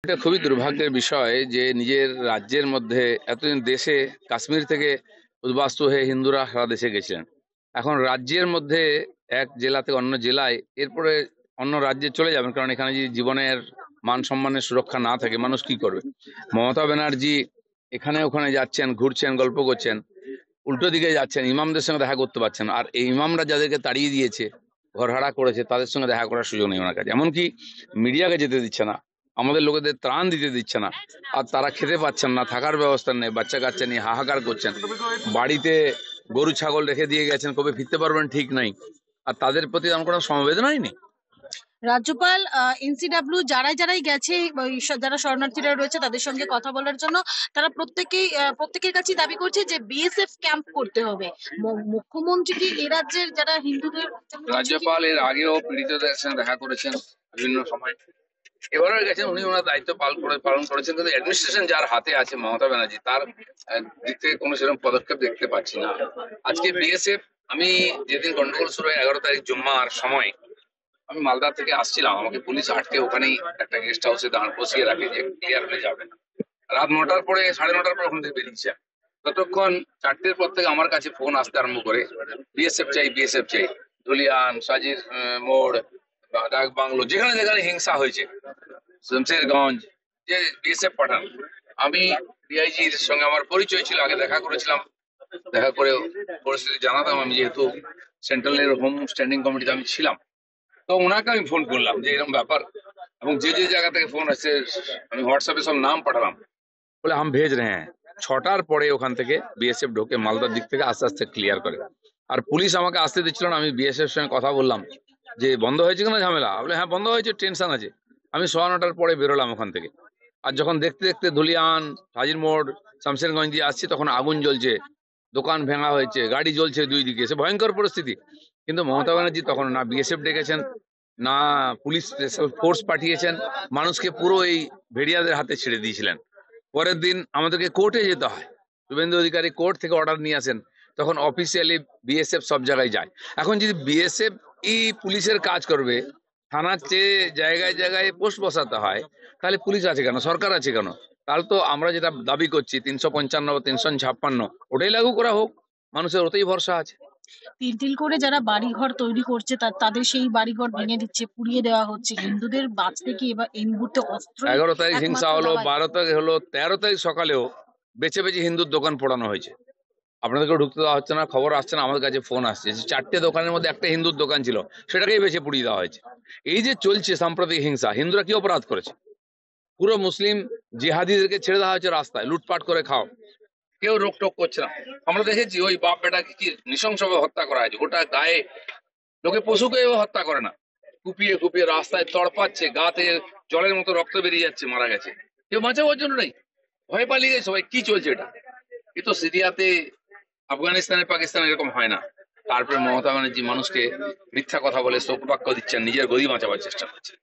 এটা খুবই দুর্ভাগ্যের বিষয় যে নিজের রাজ্যের মধ্যে এতদিন দেশে কাশ্মীর থেকে উদ্বাস্তু হয়ে হিন্দুরা সারা দেশে গেছিলেন। এখন রাজ্যের মধ্যে এক জেলা থেকে অন্য জেলায়, এরপরে অন্য রাজ্যে চলে যাবেন, কারণ এখানে যদি জীবনের মান সম্মানের সুরক্ষা না থাকে মানুষ কি করবে। মমতা ব্যানার্জি এখানে ওখানে যাচ্ছেন, ঘুরছেন, গল্প করছেন, উল্টো দিকে যাচ্ছেন, ইমামদের সঙ্গে দেখা করতে পারছেন না। আর এই ইমামরা যাদেরকে তাড়িয়ে দিয়েছে, ঘরহারা করেছে, তাদের সঙ্গে দেখা করার সুযোগ নেই ওনার কাছে। এমনকি মিডিয়াকে যেতে দিচ্ছে না, আমাদের লোকেদের ত্রাণ দিতে দিচ্ছে না। আর তারা খেতে পাচ্ছেন না, থাকার ব্যবস্থা নেই, বাচ্চা কাচ্চা নিয়ে হাহাকার করছেন। বাড়িতে গরু ছাগল রেখে দিয়ে গেছেন, কবে ফিরতে পারবেন ঠিক নাই। আর তাদের প্রতি আমার কোনো সমবেদনাই নেই। রাজ্যপাল এনসিডব্লিউ যারাই গেছে, যারা শরণার্থীরা রয়েছে তাদের সঙ্গে কথা বলার জন্য, তারা প্রত্যেকের কাছেই দাবি করছে যে বিএসএফ ক্যাম্প করতে হবে। মুখ্যমন্ত্রী কি এই রাজ্যের যারা হিন্দুদের রাজ্যপাল এর আগেও পীড়িতদের সঙ্গে দেখা করেছেন বিভিন্ন সময়, এবারও গেছেন, উনি ওনার দায়িত্ব পালন করেছেন, কিন্তু অ্যাডমিনিস্ট্রেশন যার হাতে আছে মমতা ব্যানার্জি, তার দিক থেকে কোনো সেরকম পদক্ষেপ দেখতে পাচ্ছি না। আজকে বিএসএফ, আমি যেদিন গন্ডগোল শুরু হয় 11 তারিখ জুম্মার সময়, আমি মালদা থেকে আসছিলাম, আমাকে পুলিশ আটকে ওখানেই একটা গেস্ট হাউসে দাঁড় বসিয়ে রাখে যে ক্লিয়ার হয়ে যাবে না। রাত 9টার পরে, 9:30 পরে ওখান থেকে বেরিয়েছে। ততক্ষণ 4টের পর থেকে আমার কাছে ফোন আসতে আরম্ভ করে, বিএসএফ চাই, বিএসএফ চাই। ধুলিয়ান, সাজির মোড়, ডাক বাংলো, যেখানে যেখানে হিংসা হয়েছে, শমশেরগঞ্জ, যে বিএসএফ পাঠান। আমি ডিআইজির সঙ্গে আমার পরিচয় ছিল, আগে দেখা করেছিলাম, দেখা করে পরিস্থিতি জানাতাম, আমি যেহেতু সেন্ট্রালের হোম স্ট্যান্ডিং কমিটিতে আমি ছিলাম। তো ওনাকে আমি ফোন করলাম যে এরকম ব্যাপার, এবং যে যে জায়গা থেকে ফোন আসছে আমি হোয়াটসঅ্যাপে সব নাম পাঠালাম, বলে হাম ভেজ রে হ্যাঁ। 6টার পরে ওখান থেকে বিএসএফ ঢোকে মালদার দিক থেকে, আস্তে আস্তে ক্লিয়ার করে। আর পুলিশ আমাকে আসতে দিচ্ছিল না। আমি বিএসএফ সঙ্গে কথা বললাম যে বন্ধ হয়েছে কিনা ঝামেলা, বলে হ্যাঁ বন্ধ হয়েছে, টেনশন আছে। আমি 9:15 পরে বেরোলাম ওখান থেকে। আর যখন দেখতে দেখতে ধুলিয়ান, হাজির মোড়, শামশেরগঞ্জ দিয়ে আসছি, তখন আগুন জ্বলছে, দোকান ভেঙা হয়েছে, গাড়ি জ্বলছে দুই দিকে, সে ভয়ঙ্কর পরিস্থিতি। কিন্তু মমতা ব্যানার্জি তখন না বিএসএফ ডেকেছেন, না পুলিশ স্পেশাল ফোর্স পাঠিয়েছেন, মানুষকে পুরো এই ভেড়িয়াদের হাতে ছেড়ে দিয়েছিলেন। পরের দিন আমাদেরকে কোর্টে যেতে হয়, শুভেন্দু অধিকারী কোর্ট থেকে অর্ডার নিয়ে আসেন, তখন অফিসিয়ালি বিএসএফ সব জায়গায় যায়। এখন যদি বিএসএফ পুলিশের কাজ করবে, থানার চেয়ে জায়গায় জায়গায় পোস্ট বসাতে হয়, তাহলে পুলিশ আছে কেন, সরকার আছে কেন? তাহলে তো আমরা যেটা দাবি করছি 355 বা 356, ওটাই লাগু করা হোক, মানুষের ওতেই ভরসা আছে। তিল করে যারা বাড়িঘর তৈরি করছে তাদের সেই বাড়িঘর ভেঙে দিচ্ছে, পুড়িয়ে দেওয়া হচ্ছে। হিন্দুদের বাঁচতে কি এবার এই মুহূর্তে অস্ত্র 11 তারিখ হিংসা হলো, 12 তারিখ হলো, 13 তারিখ সকালেও বেছে বেছে হিন্দুর দোকান পোড়ানো হয়েছে। আপনাদেরকে ঢুকতে দেওয়া হচ্ছে না, খবর আসছে না, আমাদের কাছে ফোন আসছে যে 4টে দোকানের মধ্যে একটা হিন্দুর দোকান ছিল, সেটাকেই বেছে পুড়িয়ে দেওয়া হয়েছে। এই যে চলছে সাম্প্রতিক হিংসা, হিন্দুরা কি অপরাধ করেছে? পুরো মুসলিম জিহাদিদেরকে ছেড়ে দেওয়া হয়েছে রাস্তায়, লুটপাট করে খাও, কেউ রোকটোক করছে না। আমরা দেখেছি ওই বাপ বেটাকে কি নৃশংসভাবে হত্যা করা হয়েছে, গোটা গায়ে, লোকে পশুকে হত্যা করে না, কুপিয়ে কুপিয়ে রাস্তায় তড়পাচ্ছে, গাতে জলের মতো রক্ত বেরিয়ে যাচ্ছে, মারা গেছে, কেউ বাঁচাবার জন্য নেই, ভয় পালিয়ে গেছে সবাই। কি চলছে এটা? এ তো সিরিয়াতে, আফগানিস্তানে, পাকিস্তানে এরকম হয় না। তারপরে মমতা ব্যানার্জি মানুষকে মিথ্যা কথা বলে শোক বাক্য দিচ্ছেন, নিজের গদি বাঁচাবার চেষ্টা করছেন।